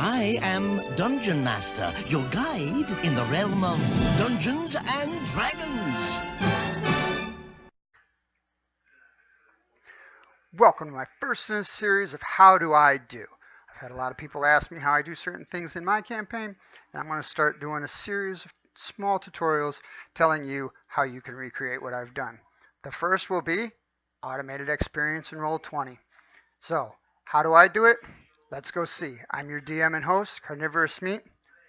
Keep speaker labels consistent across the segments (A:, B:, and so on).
A: I am Dungeon Master, your guide in the realm of Dungeons and Dragons.
B: Welcome to my first in a series of How Do I Do? I've had a lot of people ask me how I do certain things in my campaign, and I'm going to start doing a series of small tutorials telling you how you can recreate what I've done. The first will be automated experience in Roll20. So, how do I do it? Let's go see. I'm your DM and host, Carnivorous Meat.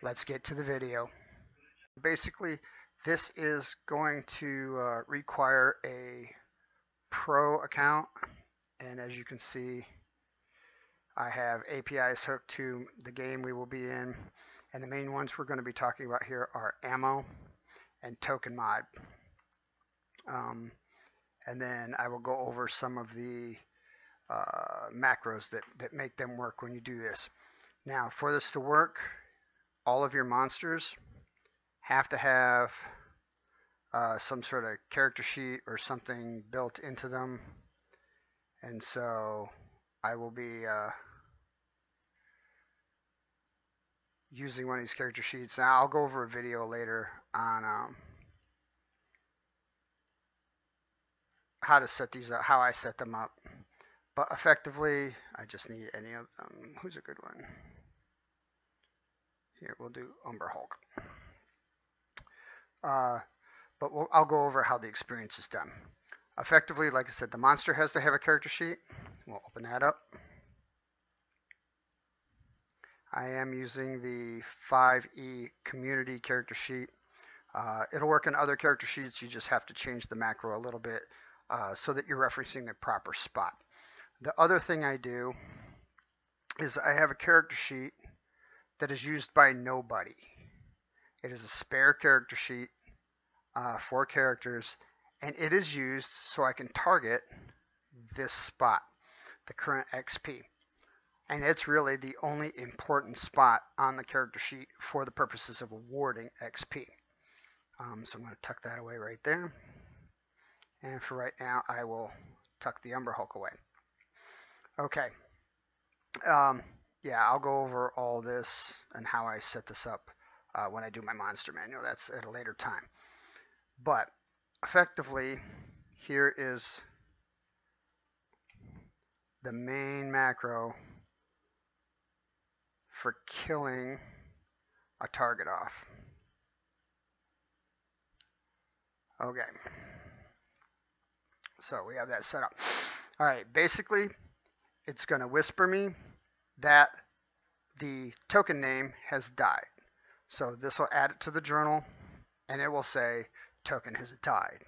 B: Let's get to the video. Basically, this is going to require a pro account, and as you can see, I have APIs hooked to the game we will be in, and the main ones we're going to be talking about here are ammo and token mod. And then I will go over some of the macros that make them work when you do this. Now, for this to work, all of your monsters have to have some sort of character sheet or something built into them. And so I will be using one of these character sheets. Now, I'll go over a video later on how to set these up, how I set them up. But effectively, I just need any of them. Who's a good one? Here, we'll do Umber Hulk. But I'll go over how the experience is done. Effectively, like I said, the monster has to have a character sheet. We'll open that up. I am using the 5e community character sheet. It'll work in other character sheets. You just have to change the macro a little bit so that you're referencing the proper spot. The other thing I do is I have a character sheet that is used by nobody. It is a spare character sheet, 4 characters, and it is used so I can target this spot, the current XP. And it's really the only important spot on the character sheet for the purposes of awarding XP. So I'm going to tuck that away right there. And for right now, I will tuck the Umber Hulk away. Okay. Yeah, I'll go over all this and how I set this up when I do my monster manual. That's at a later time. But effectively, here is the main macro for killing a target off. Okay. So we have that set up. All right, basically, it's going to whisper me that the token name has died. So this will add it to the journal, and it will say token has died.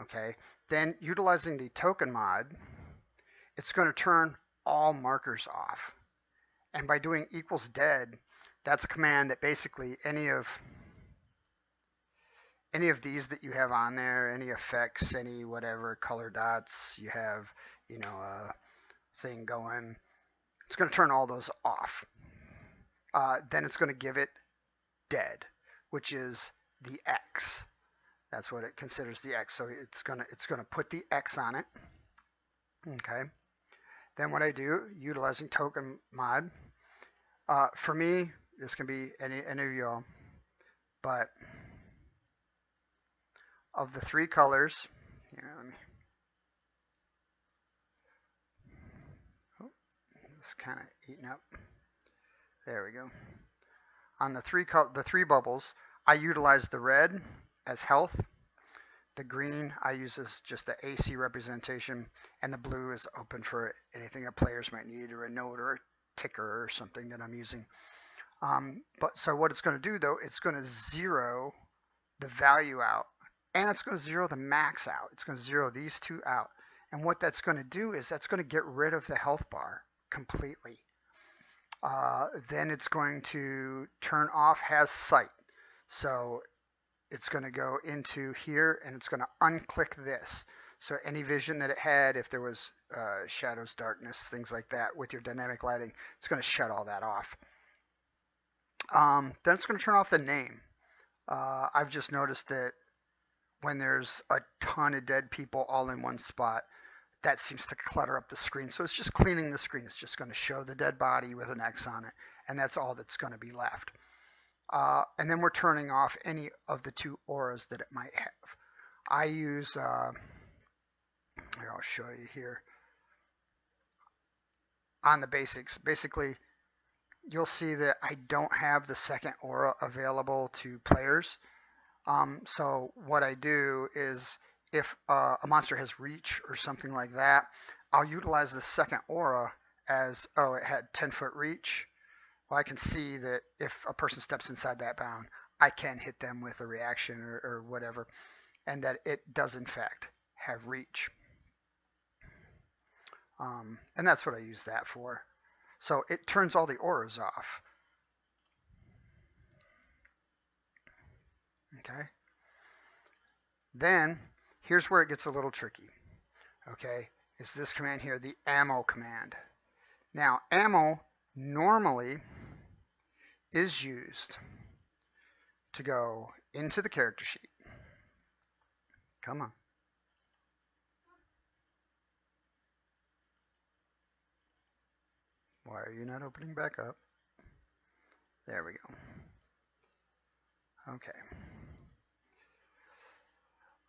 B: Okay. Then utilizing the token mod, it's going to turn all markers off. And by doing equals dead, that's a command that basically any of these that you have on there, any effects, any whatever color dots you have, you know, a thing going, it's going to turn all those off. Then it's going to give it dead, which is the X. That's what it considers the X. So it's gonna put the X on it. Okay. Then what I do, utilizing token mod, for me, this can be any of y'all, but of the 3 colors, here, let me, oh, it's kind of eating up. There we go. On the 3 bubbles, I utilize the red as health, the green I use as just the AC representation, and the blue is open for anything that players might need, or a note or a ticker or something that I'm using. So what it's going to do though, it's going to zero the value out, and it's going to zero the max out. It's going to zero these 2 out. And what that's going to do is that's going to get rid of the health bar completely. Then it's going to turn off has sight. So it's going to go into here, and it's going to unclick this. So any vision that it had, if there was shadows, darkness, things like that with your dynamic lighting, it's going to shut all that off. Then it's going to turn off the name. I've just noticed that when there's a ton of dead people all in one spot, that seems to clutter up the screen. So it's just cleaning the screen. It's just going to show the dead body with an X on it, and that's all that's going to be left. And then we're turning off any of the 2 auras that it might have. I use, here, I'll show you here. On the basics, basically, you'll see that I don't have the second aura available to players. So what I do is, if a monster has reach or something like that, I'll utilize the second aura as, oh, it had 10-foot reach. Well, I can see that if a person steps inside that bound, I can hit them with a reaction or whatever, and that it does in fact have reach. And that's what I use that for. So it turns all the auras off. Okay. Then here's where it gets a little tricky. Okay, is this command here, the ammo command. Now, ammo normally is used to go into the character sheet. Come on. Why are you not opening back up? There we go. Okay.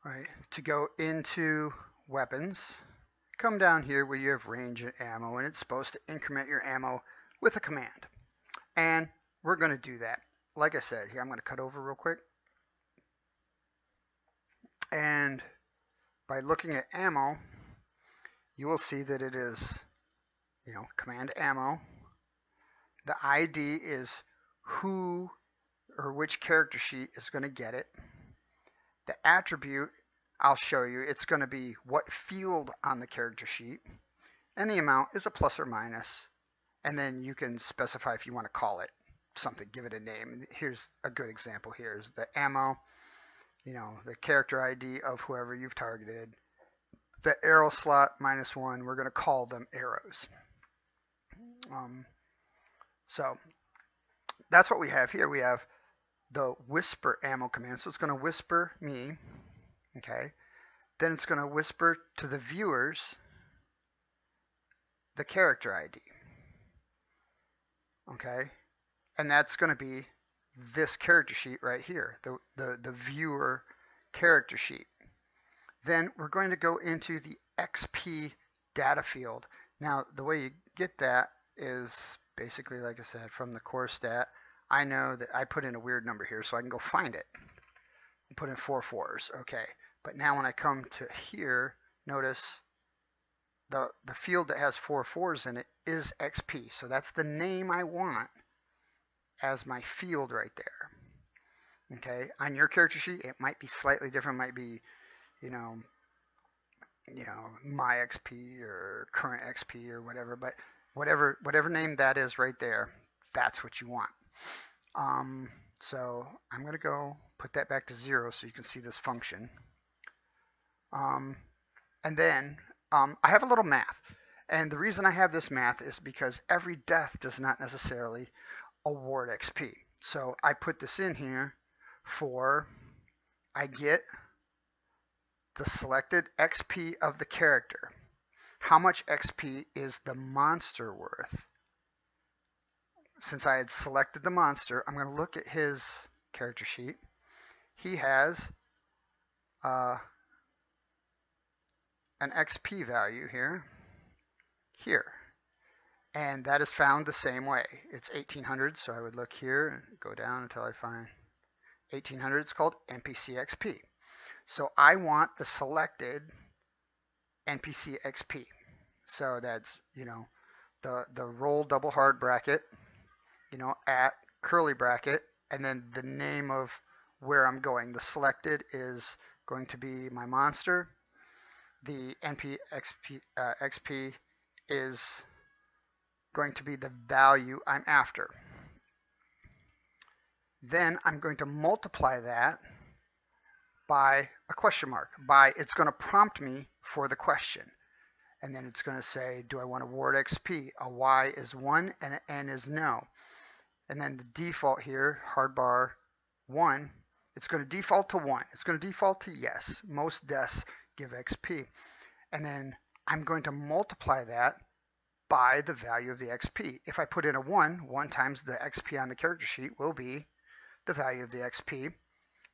B: All right, to go into weapons, come down here where you have range and ammo, and it's supposed to increment your ammo with a command. And we're going to do that. Like I said, here I'm going to cut over real quick. And by looking at ammo, you will see that it is, command ammo. The ID is who or which character sheet is going to get it. The attribute, I'll show you, it's going to be what field on the character sheet. And the amount is a plus or minus. And then you can specify if you want to call it something, give it a name. Here's a good example here is the ammo, the character ID of whoever you've targeted. The arrow slot -1, we're going to call them arrows. So that's what we have here. We have the whisper ammo command. So it's going to whisper me, okay? Then it's going to whisper to the viewers the character ID, okay? And that's going to be this character sheet right here, the viewer character sheet. Then we're going to go into the XP data field. Now, the way you get that is basically, like I said, from the core stat. I know that I put in a weird number here, so I can go find it and put in 4 4s. Okay, but now when I come to here, notice the field that has 4 4s in it is XP. So that's the name I want as my field right there. Okay, on your character sheet, it might be slightly different. It might be, my XP or current XP or whatever, but whatever name that is right there, that's what you want. So I'm going to go put that back to 0 so you can see this function. And then I have a little math. And the reason I have this math is because every death does not necessarily award XP. So I put this in here for I get the selected XP of the character. How much XP is the monster worth? Since I had selected the monster, I'm going to look at his character sheet. He has an XP value here. And that is found the same way. It's 1800, so I would look here and go down until I find 1800. It's called NPC XP. So I want the selected NPC XP. So that's, the roll double hard bracket, at curly bracket, and then the name of where I'm going. The selected is going to be my monster. The XP is going to be the value I'm after. Then I'm going to multiply that by a question mark. It's going to prompt me for the question. And then it's going to say, do I want to award XP? A Y is 1 and an N is no. And then the default here, hard bar 1, it's going to default to 1. It's going to default to yes. Most deaths give XP. And then I'm going to multiply that by the value of the XP. If I put in a 1, 1 times the XP on the character sheet will be the value of the XP.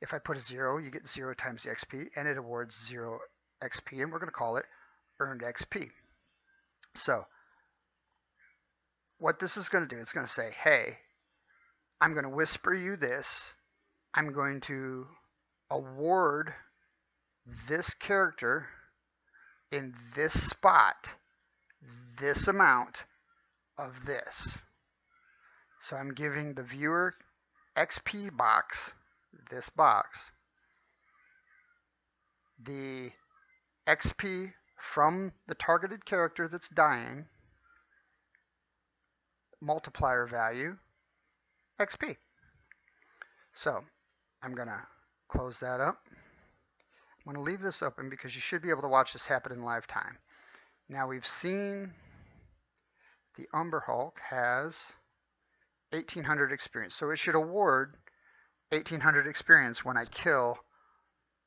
B: If I put a 0, you get 0 times the XP, and it awards 0 XP, and we're going to call it earned XP. So what this is going to do, it's going to say, hey, I'm going to whisper you this. I'm going to award this character in this spot this amount of this. So I'm giving the viewer XP box, this box, the XP from the targeted character that's dying, multiplier value, XP. So I'm going to close that up. I'm going to leave this open because you should be able to watch this happen in live time. Now we've seen the Umber Hulk has 1800 experience. So it should award 1800 experience when I kill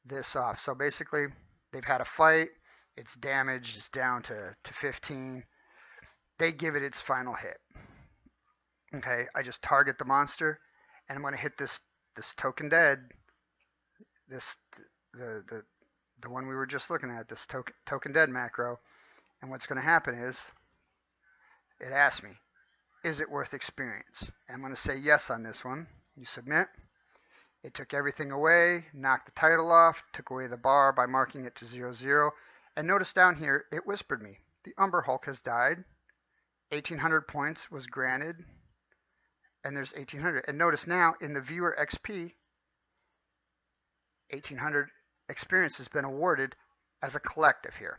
B: this off. So basically they've had a fight, it's damaged, it's down to 15. They give it its final hit. Okay, I just target the monster and I'm going to hit this token dead, the one we were just looking at, this token dead macro. And what's going to happen is it asks me, is it worth experience? And I'm going to say yes on this one. You submit. It took everything away, knocked the title off, took away the bar by marking it to 00. And notice down here, it whispered me, the Umber Hulk has died. 1800 points was granted. And there's 1800. And notice now in the viewer XP, 1800 experience has been awarded as a collective here.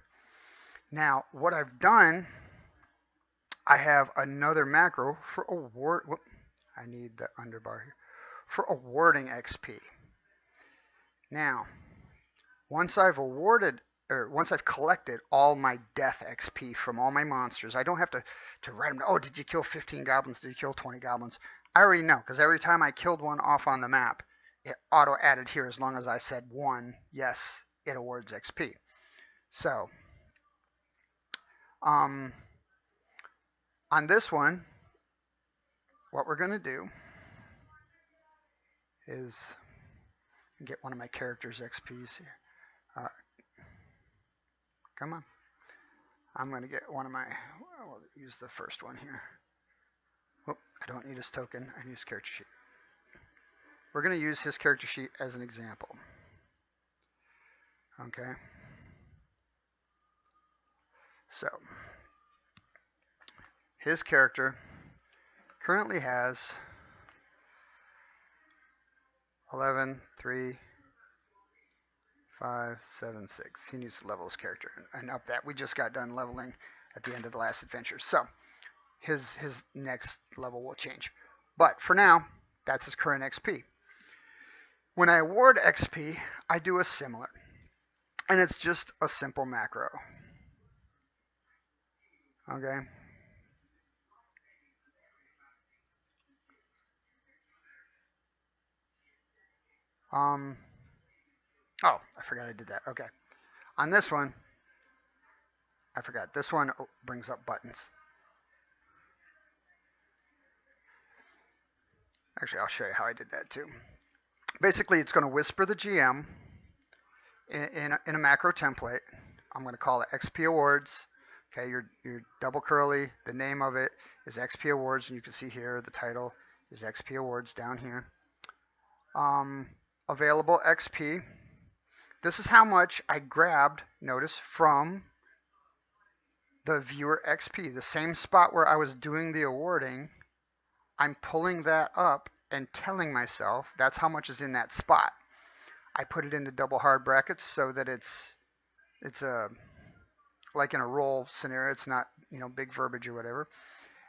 B: Now, what I've done, I have another macro for award. Whoop, I need the underbar here. For awarding XP. Now, once I've awarded, or once I've collected all my death XP from all my monsters, I don't have to write them down. Oh, did you kill 15 goblins? Did you kill 20 goblins? I already know, because every time I killed one off on the map, it auto-added here as long as I said 1, yes, it awards XP. So, on this one, what we're going to do is get one of my characters' XPs here. Come on. I'm going to get one of my, I'll use the first one here. Oh, I don't need his token, I need his character sheet. We're going to use his character sheet as an example. Okay. So, his character currently has 11, 3, 5, 7, 6. He needs to level his character and up that. We just got done leveling at the end of the last adventure. So, his next level will change. But for now, that's his current XP. When I award XP, I do a similar. And it's just a simple macro. Okay. Oh, I forgot I did that. Okay. On this one, I forgot. This one brings up buttons. Actually, I'll show you how I did that too. Basically, it's going to whisper the GM in a macro template. I'm going to call it XP Awards. Okay, your double curly, the name of it is XP Awards, and you can see here the title is XP Awards down here. Available XP. This is how much I grabbed, notice, from the viewer XP. The same spot where I was doing the awarding, I'm pulling that up and telling myself that's how much is in that spot. I put it into double hard brackets so that it's like in a roll scenario, it's not, big verbiage or whatever.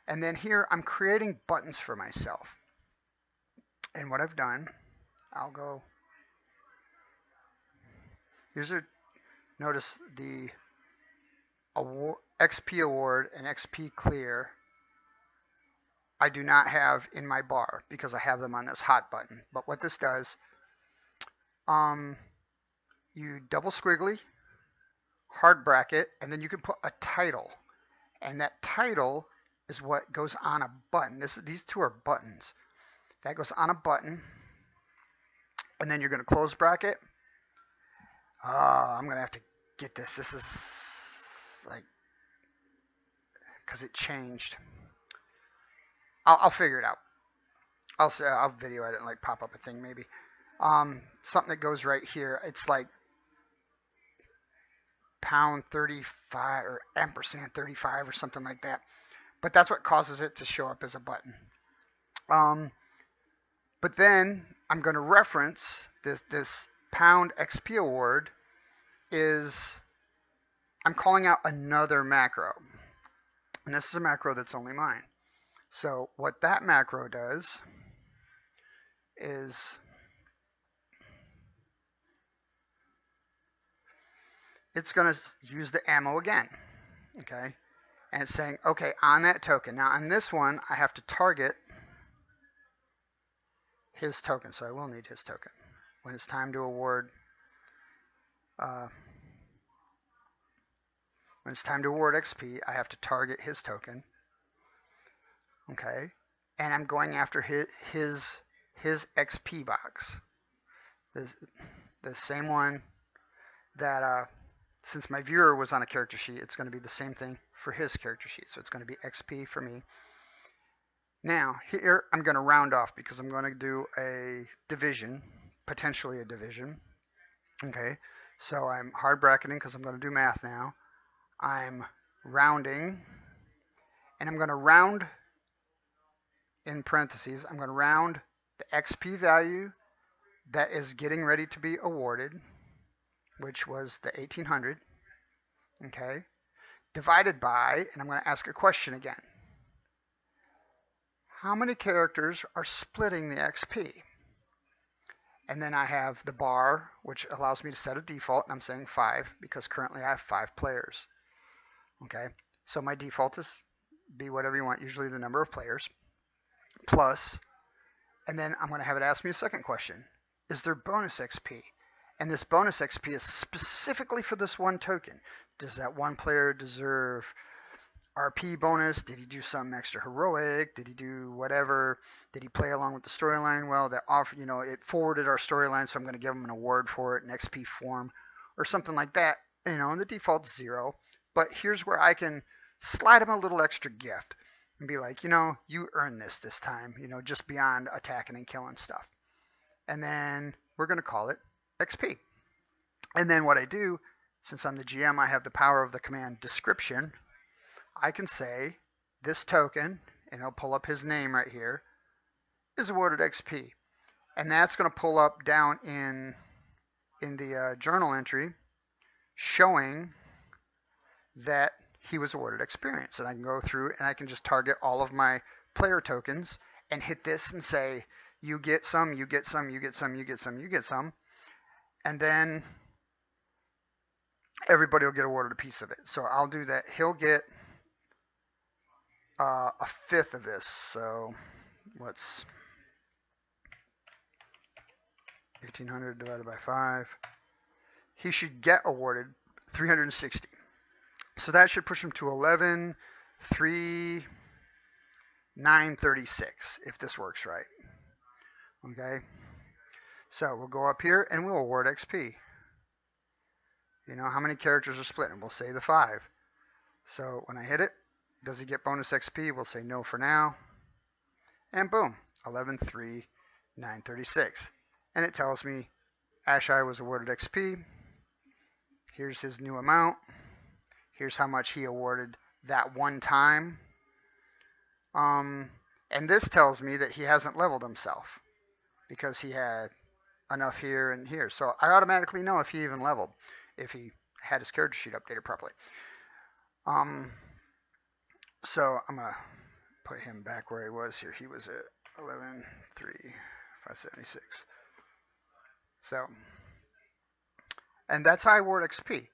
B: And then here I'm creating buttons for myself. And what I've done, I'll go, notice the XP award and XP clear I do not have in my bar because I have them on this hot button. But what this does, you double squiggly, hard bracket, and then you can put a title. And that title is what goes on a button. These two are buttons. That goes on a button. And then you're going to close bracket. I'm going to have to get this. This is like, because it changed. I'll figure it out. I'll video edit and like pop up a thing maybe. Something that goes right here. It's like pound 35 or ampersand 35 or something like that. But that's what causes it to show up as a button. But then I'm going to reference this pound XP award is I'm calling out another macro. And this is a macro that's only mine. So what that macro does is it's going to use the ammo again. Okay. And it's saying, okay, on that token. Now on this one, I have to target his token. So I will need his token. When it's time to award, when it's time to award XP, I have to target his token. Okay. And I'm going after his XP box. The same one that, since my viewer was on a character sheet, it's going to be the same thing for his character sheet. So it's going to be XP for me. Now, here I'm going to round off because I'm going to do a division, potentially a division. Okay, so I'm hard bracketing because I'm going to do math now. I'm rounding, and I'm going to round in parentheses. I'm going to round the XP value that is getting ready to be awarded, which was the 1800, okay, divided by, and I'm going to ask a question again. How many characters are splitting the XP? And then I have the bar, which allows me to set a default, and I'm saying 5 because currently I have 5 players. Okay, so my default is be whatever you want, usually the number of players, plus, and then I'm going to have it ask me a second question. Is there bonus XP? And this bonus XP is specifically for this one token. Does that one player deserve RP bonus? Did he do something extra heroic? Did he do whatever? Did he play along with the storyline? Well, that offer, it forwarded our storyline, so I'm going to give him an award for it, an XP form, or something like that. And the default's 0. But here's where I can slide him a little extra gift and be like, you earned this time, just beyond attacking and killing stuff. And then we're going to call it XP. And then what I do, since I'm the GM, I have the power of the command description. I can say this token, and I'll pull up his name right here, is awarded XP. And that's going to pull up down in the journal entry showing that he was awarded experience. And I can go through and I can just target all of my player tokens and hit this and say, you get some, you get some, you get some, you get some, you get some. And then everybody will get awarded a piece of it. So I'll do that. He'll get a fifth of this. So what's 1800 divided by 5? He should get awarded 360. So that should push him to 11,3,936 if this works right. Okay. So we'll go up here and we'll award XP. How many characters are split? And we'll say the 5. So when I hit it, does he get bonus XP? We'll say no for now. And boom, 11,3,936. And it tells me Ashai was awarded XP. Here's his new amount. Here's how much he awarded that one time. And this tells me that he hasn't leveled himself because he had enough here and here. So I automatically know if he even leveled, if he had his character sheet updated properly. So I'm going to put him back where he was here. He was at 11,3,576. So, and that's how I award XP.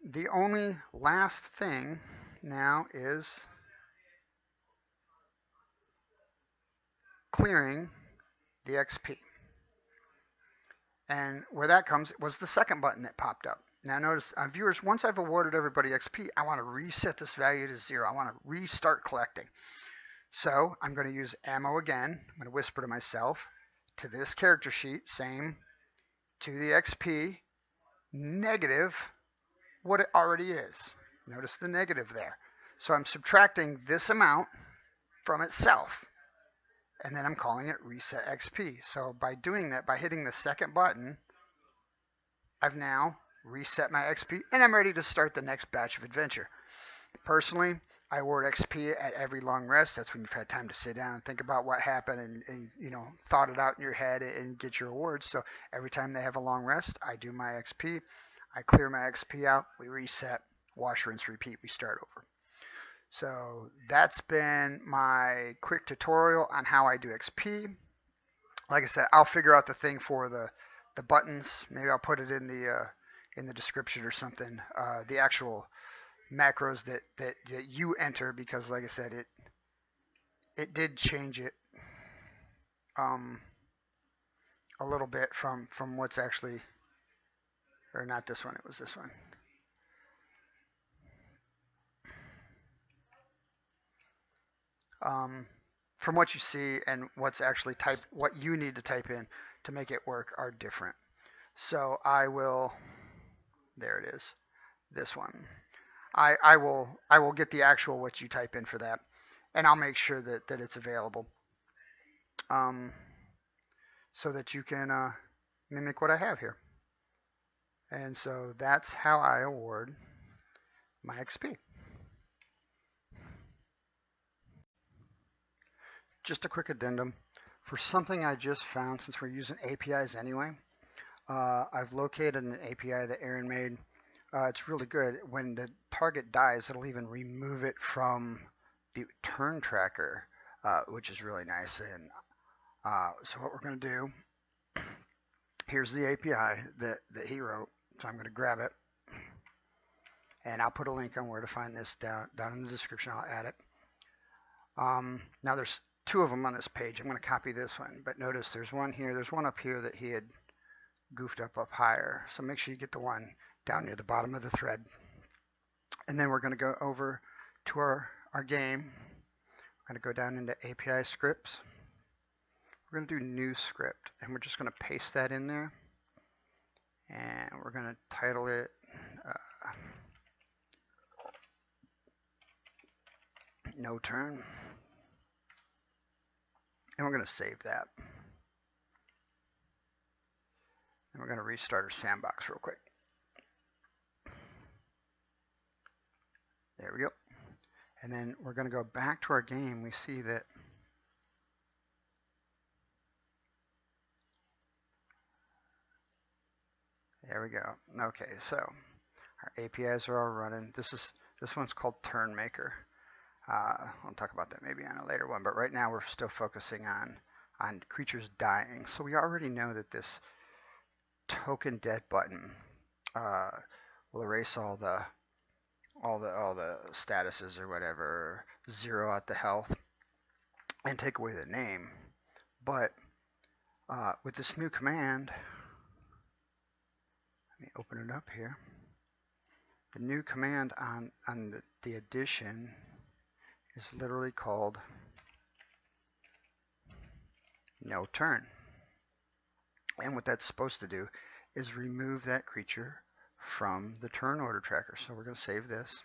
B: The only last thing now is clearing the XP. And where that comes was the second button that popped up. Now notice, viewers, once I've awarded everybody XP, I want to reset this value to 0. I want to restart collecting. So I'm going to use ammo again. I'm going to whisper to myself, to this character sheet, same, to the XP, negative what it already is. Notice the negative there. So I'm subtracting this amount from itself, and then I'm calling it reset XP. So by doing that, by hitting the second button, I've now reset my XP, and I'm ready to start the next batch of adventure. Personally, I award XP at every long rest. That's when you've had time to sit down and think about what happened and you know, thought it out in your head and get your awards. So every time they have a long rest, I do my XP. I clear my XP out. We reset, wash, rinse, repeat. We start over. So that's been my quick tutorial on how I do XP. Like I said, I'll figure out the thing for the buttons. Maybe I'll put it in the description or something. The actual macros that you enter, because like I said, it did change it a little bit from what's actually, or not this one, it was this one. From what you see and what's actually typed, what you need to type in to make it work are different. So I will, there it is, this one. I will get the actual what you type in for that, and I'll make sure that it's available, so that you can mimic what I have here. And so that's how I award my XP. Just a quick addendum. For something I just found, since we're using APIs anyway, I've located an API that Aaron made. It's really good. When the target dies, it'll even remove it from the turn tracker, which is really nice. And so what we're going to do, here's the API that he wrote. So I'm going to grab it, and I'll put a link on where to find this down in the description. I'll add it. Now there's 2 of them on this page. I'm going to copy this one, but notice there's one here. There's one up here that he had goofed up higher. So make sure you get the one down near the bottom of the thread. And then we're going to go over to our game. We're going to go down into API scripts. We're going to do new script, and we're just going to paste that in there. And we're going to title it noturn. And we're going to save that. And we're going to restart our sandbox real quick. There we go. And then we're going to go back to our game. We see that there we go. Okay, so our APIs are all running. This one's called Turn Maker. I'll talk about that maybe on a later one, but right now we're still focusing on creatures dying. So we already know that this token dead button will erase all the statuses or whatever, zero out the health, and take away the name. But with this new command, let me open it up here. The new command on the addition is literally called noturn. And what that's supposed to do is remove that creature from the turn order tracker. So we're going to save this.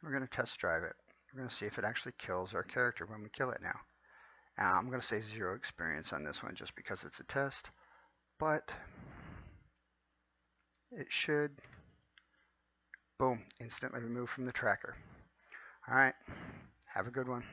B: We're going to test drive it. We're going to see if it actually kills our character when we kill it now. I'm going to say 0 experience on this one just because it's a test, but it should, boom, instantly remove from the tracker. All right, have a good one.